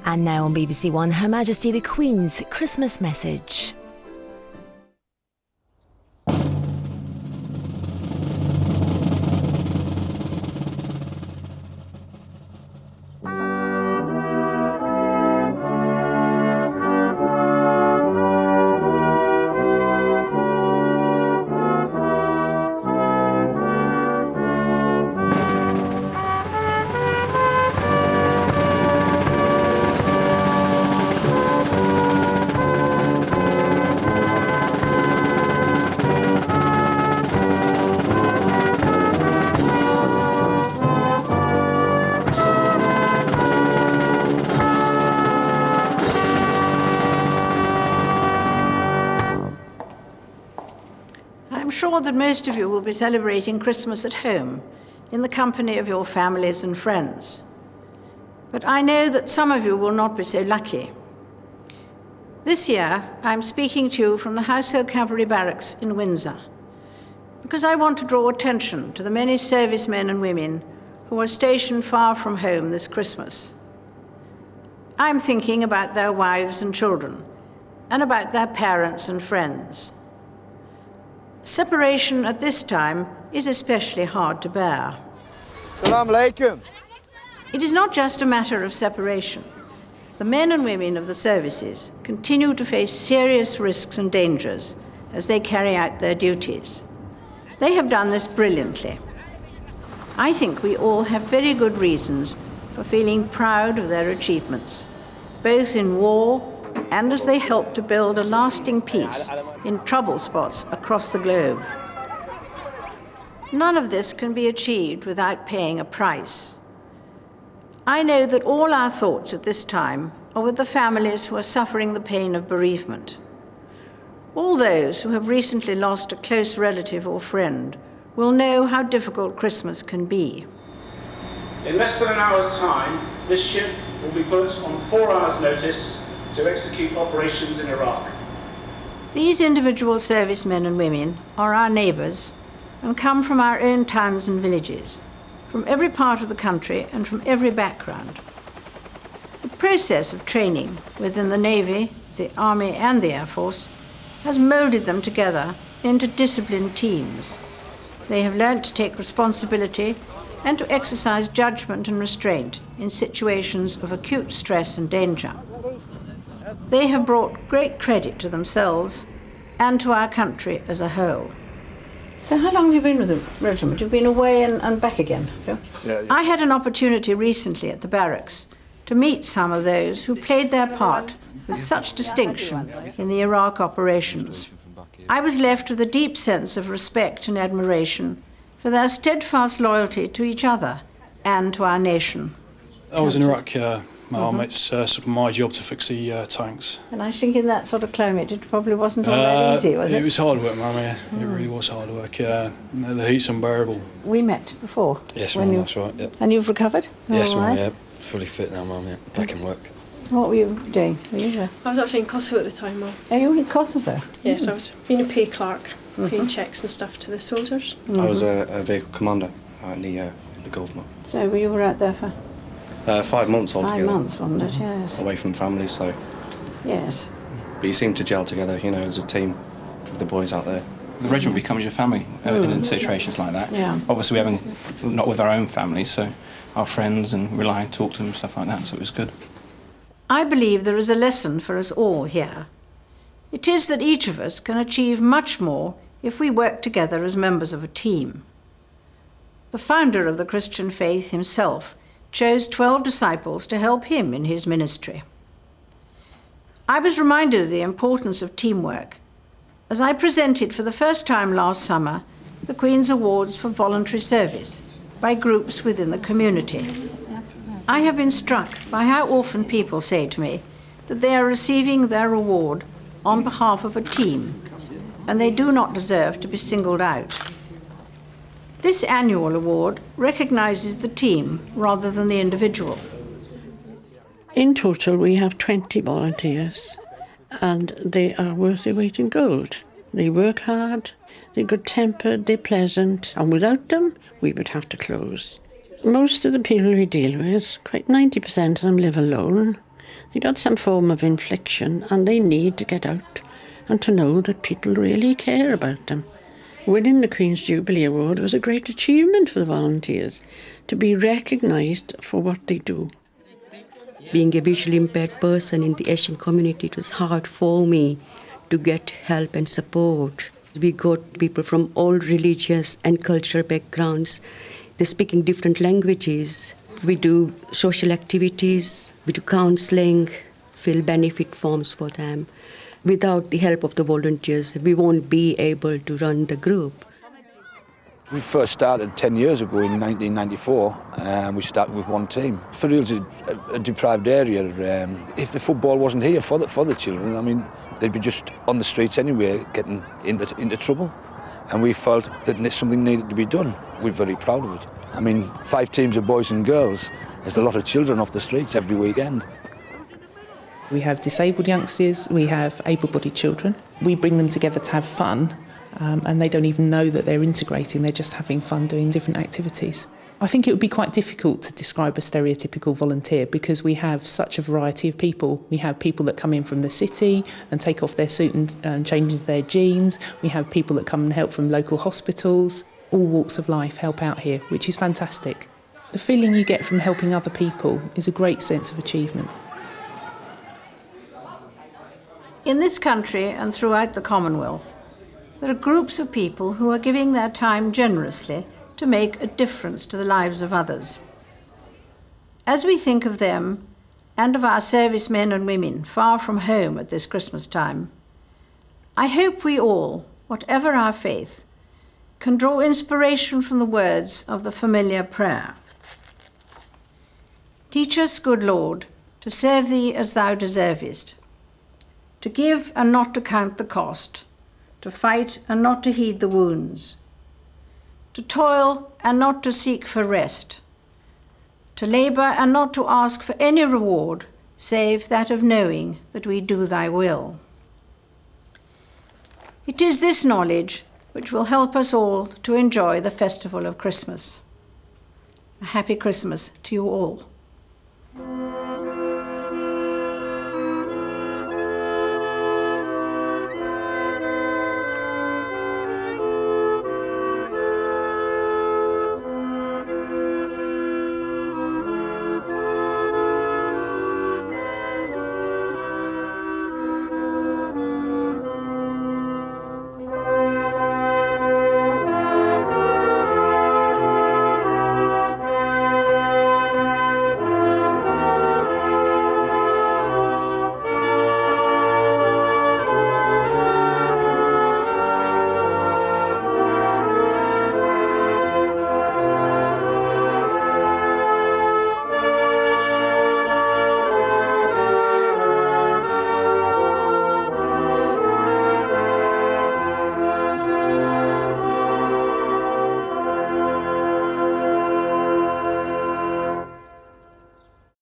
And now on BBC One, Her Majesty the Queen's Christmas message. I'm sure that most of you will be celebrating Christmas at home, in the company of your families and friends. But I know that some of you will not be so lucky. This year, I'm speaking to you from the Household Cavalry Barracks in Windsor, because I want to draw attention to the many servicemen and women who are stationed far from home this Christmas. I'm thinking about their wives and children, and about their parents and friends. Separation at this time is especially hard to bear. Assalamu alaikum. It is not just a matter of separation. The men and women of the services continue to face serious risks and dangers as they carry out their duties. They have done this brilliantly. I think we all have very good reasons for feeling proud of their achievements, both in war and as they help to build a lasting peace in trouble spots across the globe. None of this can be achieved without paying a price. I know that all our thoughts at this time are with the families who are suffering the pain of bereavement. All those who have recently lost a close relative or friend will know how difficult Christmas can be. In less than an hour's time, this ship will be put on 4 hours' notice to execute operations in Iraq. These individual servicemen and women are our neighbours and come from our own towns and villages, from every part of the country and from every background. The process of training within the Navy, the Army and the Air Force has moulded them together into disciplined teams. They have learnt to take responsibility and to exercise judgment and restraint in situations of acute stress and danger. They have brought great credit to themselves and to our country as a whole. So how long have you been with the regiment? You've been away and back again, Joe? Yeah. I had an opportunity recently at the barracks to meet some of those who played their part with such distinction in the Iraq operations. I was left with a deep sense of respect and admiration for their steadfast loyalty to each other and to our nation. I was in Iraq. It's sort of my job to fix the tanks. And I think in that sort of climate it probably wasn't all that easy, was it? It was hard work, Mum, yeah. It really was hard work. The heat's unbearable. We met before. Yes, Mum, that's right, yep. And you've recovered? Yes, All Mum, right. yeah. Fully fit now, Mum, yeah. Back in work. What were you doing? I was actually in Kosovo at the time, Mum. Are you in Kosovo? Yes, I was being a pay clerk, paying checks and stuff to the soldiers. I was a vehicle commander in the Gulf, Mum. So you were out there for 5 months altogether. 5 months, wasn't it? Yes. Away from family, so. Yes. But you seem to gel together, you know, as a team with the boys out there. The regiment becomes your family in situations like that. Yeah. Obviously, we haven't, not with our own families, so our friends and rely and talk to them, stuff like that, so it was good. I believe there is a lesson for us all here. It is that each of us can achieve much more if we work together as members of a team. The founder of the Christian faith himself chose 12 disciples to help him in his ministry. I was reminded of the importance of teamwork as I presented for the first time last summer the Queen's Awards for Voluntary Service by groups within the community. I have been struck by how often people say to me that they are receiving their award on behalf of a team and they do not deserve to be singled out. This annual award recognises the team rather than the individual. In total, we have 20 volunteers, and they are worth their weight in gold. They work hard, they're good-tempered, they're pleasant, and without them, we would have to close. Most of the people we deal with, quite 90% of them live alone. They got some form of infliction and they need to get out and to know that people really care about them. Winning the Queen's Jubilee Award was a great achievement for the volunteers, to be recognised for what they do. Being a visually impaired person in the Asian community, it was hard for me to get help and support. We got people from all religious and cultural backgrounds. They're speaking different languages. We do social activities, we do counselling, fill benefit forms for them. Without the help of the volunteers, we won't be able to run the group. We first started 10 years ago in 1994, and we started with one team. Firreel's a deprived area. If the football wasn't here for the children, I mean, they'd be just on the streets anyway, getting into trouble. And we felt that something needed to be done. We're very proud of it. I mean, 5 teams of boys and girls. There's a lot of children off the streets every weekend. We have disabled youngsters, we have able-bodied children. We bring them together to have fun, and they don't even know that they're integrating, they're just having fun doing different activities. I think it would be quite difficult to describe a stereotypical volunteer because we have such a variety of people. We have people that come in from the city and take off their suit and change into their jeans. We have people that come and help from local hospitals. All walks of life help out here, which is fantastic. The feeling you get from helping other people is a great sense of achievement. In this country and throughout the Commonwealth, there are groups of people who are giving their time generously to make a difference to the lives of others. As we think of them and of our servicemen and women far from home at this Christmas time, I hope we all, whatever our faith, can draw inspiration from the words of the familiar prayer. Teach us, good Lord, to serve thee as thou deservest, to give and not to count the cost, to fight and not to heed the wounds, to toil and not to seek for rest, to labour and not to ask for any reward save that of knowing that we do thy will. It is this knowledge which will help us all to enjoy the festival of Christmas. A happy Christmas to you all.